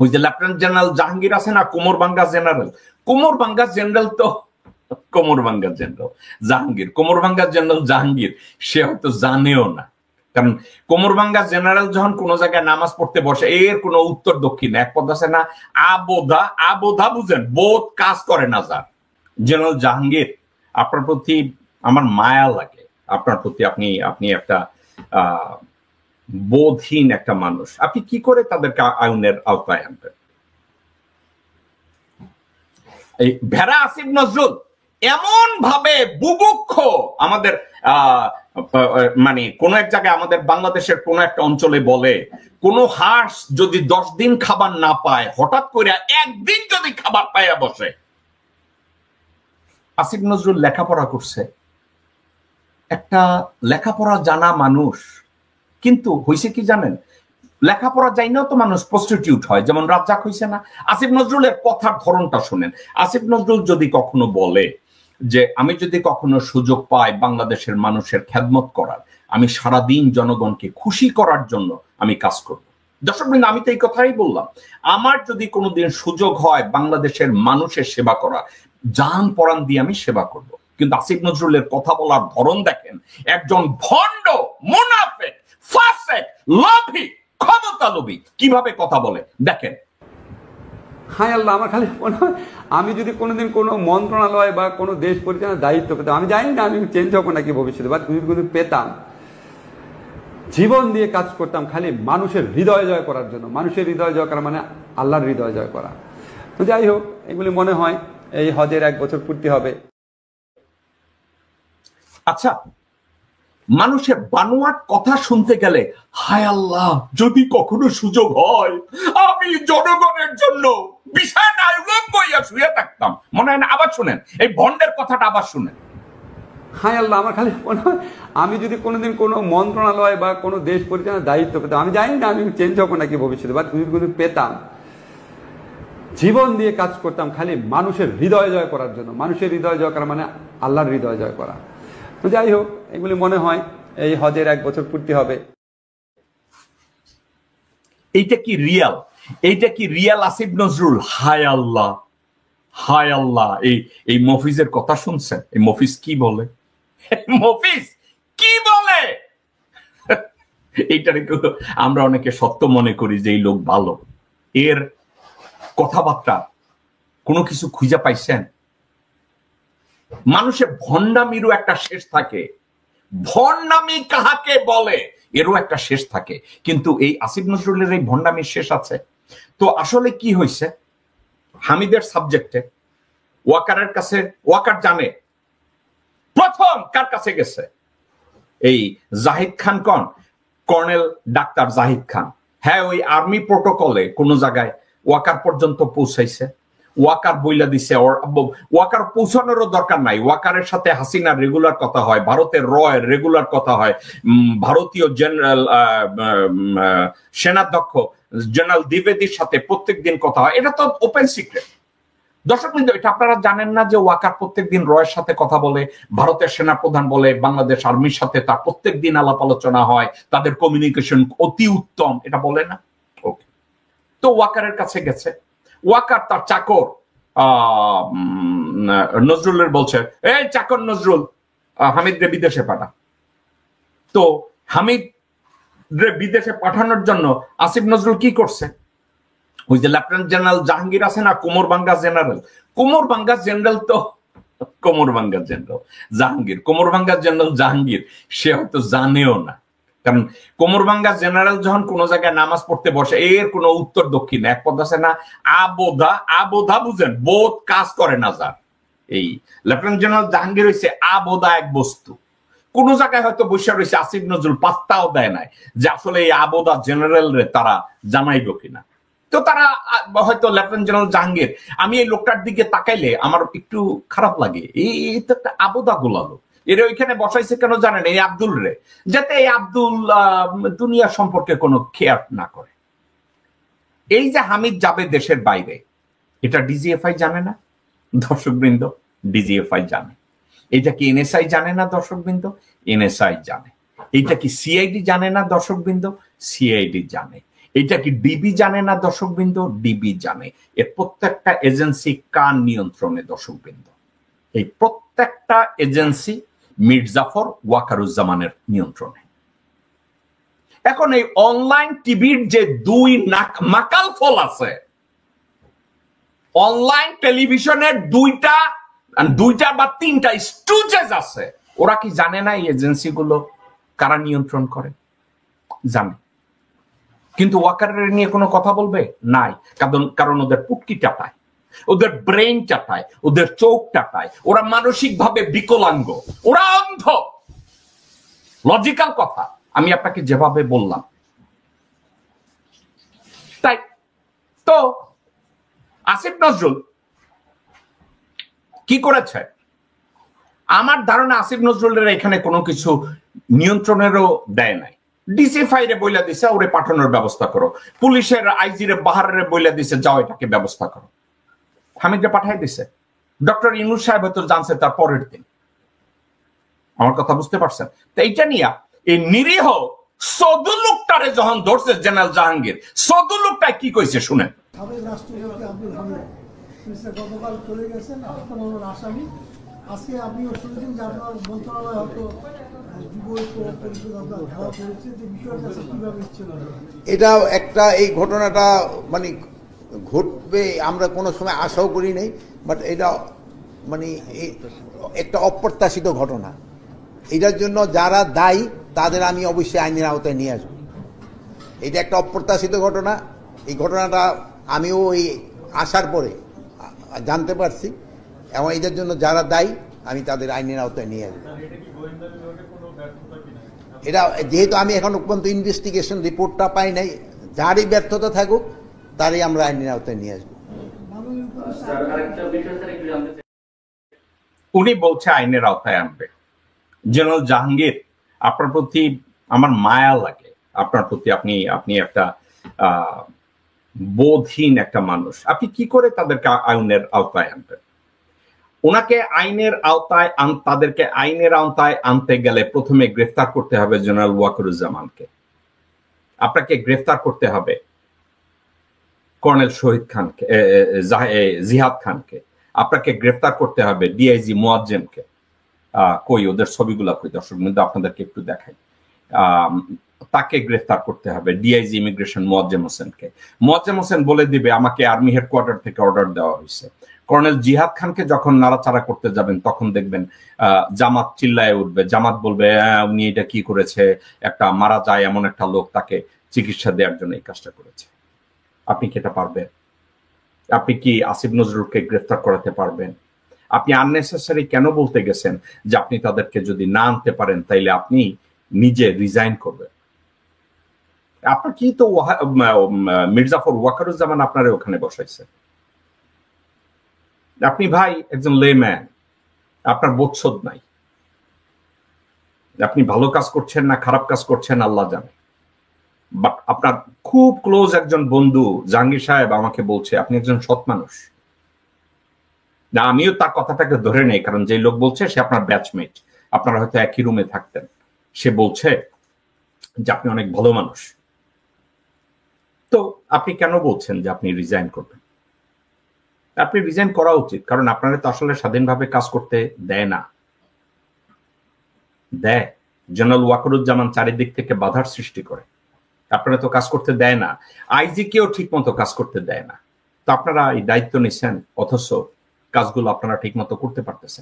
ওই যে lieutenant general Jahangir আছে না, কোমরভাঙ্গা জেনারেল, কোমরভাঙ্গা জেনারেল তো কোমরভাঙ্গা জেনারেল জাহাঙ্গীর, কোমরভাঙ্গা জেনারেল জাহাঙ্গীর সে হয়তো জানেও না। কারণ কোমরভাঙ্গা জেনারেল যখন কোন জায়গায় নামাজ পড়তে বসে, এর কোনো উত্তর দক্ষিণ এক পদ আছে না, আবোধা, আবোধা বুঝেন, বোধ কাজ করে না যার। জেনারেল জাহাঙ্গীর, আপনার প্রতি আমার মায়া লাগে, আপনার প্রতি আপনি একটা বোধহীন একটা মানুষ। আপনি কি করে তাদেরকে আইনের আওতায় আনবেন? এই ভেড়া আসিফ নজরুল এমন ভাবে বুভুক্ষ, আমাদের মানে কোন এক জায়গায় আমাদের বাংলাদেশের কোন একটা অঞ্চলে বলে, কোন হাঁস যদি 10 দিন খাবার না পায়, হঠাৎ করে একদিন যদি খাবার পাইয়া বসে। আসিফ নজরুল লেখাপড়া করছে, একটা লেখাপড়া জানা মানুষ, কিন্তু হয়েছে কি জানেন, লেখাপড়া যাই না তো মানুষ প্রস্টিটিউট হয়, যেমন রাজ্জাক হয়েছে না। আসিফ নজরুলের কথার ধরনটা শুনেন। আসিফ নজরুল যদি কখনো বলে যে আমি যদি কখনো সুযোগ পাই বাংলাদেশের মানুষের খেদমত করার, আমি সারাদিন জনগণকে খুশি করার জন্য আমি কাজ করব। দর্শক বৃন্দ, আমি তো এই কথাই বললাম, আমার যদি কোনোদিন সুযোগ হয় বাংলাদেশের মানুষের সেবা করা, জান পরাণ দিয়ে আমি সেবা করব। কিন্তু আসিফ নজরুলের কথা বলার ধরন দেখেন, একজন ভণ্ড, মুনাফিক, ফাসিক, লোভী, ক্ষমতা লোভী কিভাবে কথা বলে দেখেন। হায় আল্লাহ, আমার খালি মনে হয় আমি যদি কোনোদিন কোনো মন্ত্রণালয় বা কোনো দেশ পরিচালনার দায়িত্ব পেতাম, আমি জানি না আমি চেঞ্জ হবো নাকি ভবিষ্যতে, বা যদি পেতাম, জীবন দিয়ে কাজ করতাম খালি মানুষের হৃদয় জয় করার জন্য। মানুষের হৃদয় জয় করা মানে আল্লাহর হৃদয় জয় করা। তো যাই হোক, এগুলি মনে হয় এই হজের 1 বছর পূর্তি হবে। আচ্ছা, মানুষের বানোয়াট কথা শুনতে গেলে হায় আল্লাহ, যদি কখনো সুযোগ হয় আমি জনগণের জন্য বিছানায় উলঙ্গ হইয়া শুয়ে থাকতাম, মনে হয় না? আবার শুনেন এই ভণ্ডের কথাটা, আবার শুনেন। হায় আল্লাহ, আমার খালি মনে হয় আমি যদি কোনোদিন কোনো মন্ত্রণালয় বা কোনো দেশ পরিচালনার দায়িত্ব পেতাম, আমি জানি না আমি চেঞ্জ হবো নাকি ভবিষ্যতে, বা যদি পেতাম, জীবন দিয়ে কাজ করতাম খালি মানুষের হৃদয় জয় করার জন্য। মানুষের হৃদয় জয় করা মানে আল্লাহর হৃদয় জয় করা। তো যাই হোক, এগুলি মনে হয় এই হজের 1 বছর পূর্তি হবে। এইটা কি রিয়াল? এইটা কি রিয়াল আসিফ নজরুল? হায় আল্লাহ, হায় আল্লাহ। এই মফিজের কথা শুনছেন? এই মফিজ কি বলে? মফিজ কি বলে? এইটা আমরা অনেকে সত্য মনে করি যে এই লোক ভালো, এর কথাবার্তা কোনো কিছু খুঁজে পাইছেন? মানুষের ভণ্ডামিরও একটা শেষ থাকে, ভণ্ডামি কাহাকে বলে এরও একটা শেষ থাকে, কিন্তু এই আসিফ নজরুলের এই ভণ্ডামির শেষ আছে। তো আসলে কি হয়েছে, হামিদের সাবজেক্টে ওয়াকারের কাছে, ওয়াকার জানে প্রথম কার কাছে গেছে, এই জাহিদ খান, কর্নেল ডাক্তার জাহিদ খান। হ্যাঁ, ওই আর্মি প্রোটোকলে কোন জায়গায় ওয়াকার পর্যন্ত পৌঁছাইছে, ওয়াকার বইলা দিছে। ওয়াকার পৌঁছানোরও দরকার নাই, ওয়াকারের সাথে হাসিনার রেগুলার কথা হয়, ভারতের রয়ের রেগুলার কথা হয়, ভারতীয় জেনারেল সেনাধ্যক্ষ জেনারেল দ্বিবেদীর সাথে প্রত্যেকদিন কথা হয়, এটা তো ওপেন সিক্রেট। দর্শক বৃন্দ, এটা আপনারা জানেন না যে ওয়াকার প্রত্যেকদিন রয়ের সাথে কথা বলে, ভারতের সেনাপ্রধান বলে, বাংলাদেশ আর্মির সাথে তার প্রত্যেকদিন আলাপ আলোচনা হয়, তাদের কমিউনিকেশন অতি উত্তম, এটা বলে না? ওকে, তো ওয়াকারের কাছে গেছে, ওয়াকার তার চাকর নজরুলের বলছে, এই চাকর নজরুল, হামিদ রে বিদেশে পাঠা। তো হামিদ রে বিদেশে পাঠানোর জন্য আসিফ নজরুল কি করছে, ওই যে লেফটেন্যান্ট জেনারেল জাহাঙ্গীর আছে না, কোমরভাঙ্গা জেনারেল, কোমরভাঙ্গা জেনারেল তো কোমরভাঙ্গা জেনারেল জাহাঙ্গীর, কোমরভাঙ্গা জেনারেল জাহাঙ্গীর সে হয়তো জানেও না। কারণ কোমরভাঙ্গা জেনারেল যখন কোন জায়গায় নামাজ পড়তে বসে, এর কোনো উত্তর দক্ষিণ এক পদ আছে না, আবোধা, আবোধা বুঝেন, বোধ কাজ করে না যার। এই লেফটেন্যান্ট জেনারেল জাহাঙ্গীর হয়েছে আবোধা এক বস্তু। কোন জায়গায় হয়তো বসে রয়েছে আসিফ নজরুল, পাত্তাও দেয় নাই যে আসলে এই আবোধা জেনারেল রে তারা জানাইব কিনা। তো তারা হয়তো লেফটেন্যান্ট জেনারেল জাহাঙ্গীর, আমি এই লোকটার দিকে তাকাইলে আমার একটু খারাপ লাগে, এই তো একটা আবোধা গোলালো, এর ওইখানে বসাইছে কেন জানেন, এই আব্দুল রে, যাতে এই আব্দুল দুনিয়া সম্পর্কে কোনো খেয়াল না করে। এই যে হামিদ যাবে দেশের বাইরে, এটা ডিজিএফআই জানে না দর্শক বৃন্দ? ডিজিএফআই জানে। এটা কি এনএসআই জানে না দর্শক বৃন্দ? এনএসআই জানে। এটা কি সিআইডি জানে না দর্শক বৃন্দ? সিআইডি জানে। এটা কি ডিবি জানে না দর্শকবৃন্দ? ডিবি জানে। এর প্রত্যেকটা এজেন্সি কার নিয়ন্ত্রণে দর্শকবৃন্দ? এই প্রত্যেকটা এজেন্সি মির্জাফর ওয়াকারুজ্জামানের নিয়ন্ত্রণে। এখন এই অনলাইন টিভির যে দুই মাকাল ফল আছে, অনলাইন টেলিভিশনের দুইটা বা তিনটা স্টুজেস আছে, ওরা কি জানে না এই এজেন্সিগুলো কারা নিয়ন্ত্রণ করে? জানে, কিন্তু ওয়াকারের নিয়ে কোনো কথা বলবে নাই। কারণ ওদের পুটকি চাটায়, ওদের ব্রেন চাটায়, ওদের চোখ চাটায়, ওরা মানসিকভাবে বিকলাঙ্গ, ওরা অন্ধ। লজিক্যাল কথা আমি আপনাকে যেভাবে বললাম। তাই তো আসিফ নজরুল কি করেছে? আমার ধারণা আসিফ নজরুলের এখানে কোনো কিছু নিয়ন্ত্রণেরও দেয় নাই। ডিসি ফাইরে বইলা দিছে ওরে পাঠানোর ব্যবস্থা করো, পুলিশের আইজিরে বাহারে বইলা দিছে যাও এটাকে ব্যবস্থা করো, হামিদকে পাঠাই দিছে। ডক্টর ইউনূস সাহেব হয়তো জানছে তার পরের দিন। আমার কথা বুঝতে পারছেন? তো এইটা নিয়ে এই নিরীহ সদু লোকটারে যখন ধরছে জেনারেল জাহাঙ্গীর, সদু লোকটায় কি কইছে শুনেন। রাষ্ট্রপতি আব্দুল হামিদ গতকাল চলে গেছেন, হত্যামামলার আসামি। আজকে আপনিও শুনেছেন যে আপনার মন্ত্রণালয় হয়তো এটা একটা, এই ঘটনাটা মানে ঘটবে আমরা কোনো সময় আশাও করি নাই, বাট এটা মানে একটা অপ্রত্যাশিত ঘটনা। এটার জন্য যারা দায়ী তাদের আমি অবশ্যই আইনের আওতায় নিয়ে আসবো। এটা একটা অপ্রত্যাশিত ঘটনা। এই ঘটনাটা আমিও এই আসার পরে জানতে পারছি, এবং এটার জন্য যারা দায়ী আমি তাদের আইনের আওতায় নিয়ে আসবো। এটা যেহেতু আমি এখন পর্যন্ত ইনভেস্টিগেশন রিপোর্টটা পাই নাই, যারই ব্যর্থতা থাকুক তারই আমরা আইনের আওতায় নিয়ে আসবো। উনি বলছে আইনের আওতায় আনবে। জেনারেল জাহাঙ্গীর, আপনার প্রতি আমার মায়া লাগে, আপনার প্রতি আপনি একটা বোধহীন একটা মানুষ। আপনি কি করে তাদেরকে আইনের আওতায় আনবেন? ওনাকে তাদেরকে আইনের আওতায় আনতে গেলে প্রথমে গ্রেফতার করতে হবে জেনারেল ওয়াকারুজ্জামানকে, আপনাকে গ্রেফতার করতে হবে কর্নেল শহীদ খানকে, জিহাদ খানকে, আপনাকে গ্রেফতার করতে হবে ডিআইজি মুয়াজ্জেমকে। কই ওদের ছবিগুলা কই দর্শক কিন্তু আপনাদেরকে একটু দেখাই। তাকে গ্রেফতার করতে হবে, ডিআইজি ইমিগ্রেশন মুয়াজ্জেম হোসেনকে। মুয়াজ্জেম হোসেন বলে দিবে আমাকে আর্মি হেডকোয়ার্টার থেকে অর্ডার দেওয়া হয়েছে। কর্নেল জিহাদ খানকে যখন নাড়াচাড়া করতে যাবেন তখন দেখবেন জামাত চিল্লায় উঠবে, জামাত বলবে উনি এটা কি করেছে, একটা মারা যায় এমন একটা লোক তাকে চিকিৎসা দেওয়ার জন্য এই কাজটা করেছে। আপনি কি এটা পারবেন? আপনি কি আসিফ নজরুলকে গ্রেফতার করাতে পারবেন? আপনি আননেসেসারি কেন বলতে গেছেন যে আপনি তাদেরকে যদি না আনতে পারেন তাইলে আপনি নিজে রিজাইন করবেন? আপনার কি তো মির্জাফর ওয়াকারুজ্জামান আপনারে ওখানে বসাইছে। আপনি ভাই একজন লেম্যান, আপনার বোধশোধ নাই। আপনি ভালো কাজ করছেন না খারাপ কাজ করছেন আল্লাহ জানে, বাট আপনার খুব ক্লোজ একজন বন্ধু জাহাঙ্গীর সাহেব আমাকে বলছে আপনি একজন সৎ মানুষ। না, আমিও তার কথাটাকে ধরে নেই, কারণ যে লোক বলছে সে আপনার ব্যাচমেট, আপনারা হয়তো একই রুমে থাকতেন। সে বলছে যে আপনি অনেক ভালো মানুষ। তো আপনি কেন বলছেন যে আপনি রিজাইন করবেন? আপনি রিজাইন করা উচিত, কারণ আপনারা তো আসলে স্বাধীনভাবে কাজ করতে দেয় না। দেয়, জেনারেল ওয়াকারুজ্জামান চারিদিক থেকে বাধার সৃষ্টি করে, আপনারা তো কাজ করতে দেয় না। আইজি কেও ঠিক মতো কাজ করতে দেয় না। তো আপনারা এই দায়িত্ব নিচ্ছেন, অথচ কাজগুলো আপনারা ঠিক মতো করতে পারতেছেন।